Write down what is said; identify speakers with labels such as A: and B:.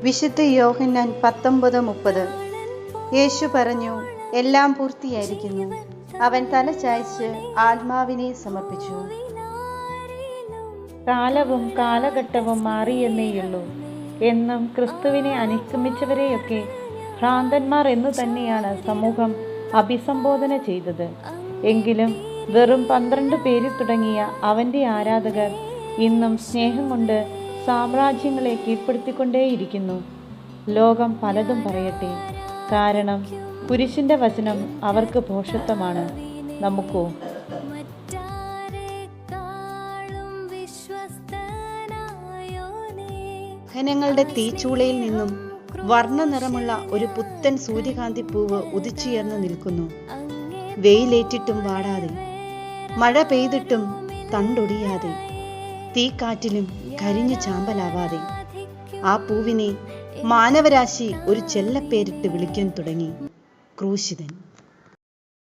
A: വിശുദ്ധ യോഹന്നാൻ 19:30. യേശു പറഞ്ഞു, എല്ലാം പൂർത്തിയായിരിക്കുന്നു. അവൻ തല ചായ്ച്ച് ആത്മാവിനെ സമർപ്പിച്ചു.
B: കാലവും കാലഘട്ടവും മാറിയെന്നേയുള്ളൂ. എന്നും ക്രിസ്തുവിനെ അനുഗമിച്ചവരെയൊക്കെ ഭ്രാന്തന്മാർ എന്നു തന്നെയാണ് സമൂഹം അഭിസംബോധന ചെയ്തത്. എങ്കിലും വെറും 12 പേരിൽ തുടങ്ങിയ അവൻ്റെ ആരാധകർ ഇന്നും സ്നേഹം കൊണ്ട് സാമ്രാജ്യങ്ങളെ കീഴ്പ്പെടുത്തിക്കൊണ്ടേയിരിക്കുന്നു. ലോകം പലതും പറയട്ടെ, കാരണം കുരിശിൻ്റെ വചനം അവർക്ക് ഭോഷത്വമാണ്. നമുക്കോ?
A: ഖനങ്ങളുടെ തീച്ചൂളയിൽ നിന്നും വർണ്ണനിറമുള്ള ഒരു പുത്തൻ സൂര്യകാന്തി പൂവ് ഉദിച്ചുയർന്നു നിൽക്കുന്നു. വെയിലേറ്റിട്ടും വാടാതെ, മഴ പെയ്തിട്ടും തണ്ടൊടിയാതെ, തീക്കാറ്റിലും കരിഞ്ഞു ചാമ്പലാവാതെ, ആ പൂവിനെ മാനവരാശി ഒരു ചെല്ലപ്പേരിട്ട് വിളിക്കാൻ തുടങ്ങി: ക്രൂശിതൻ.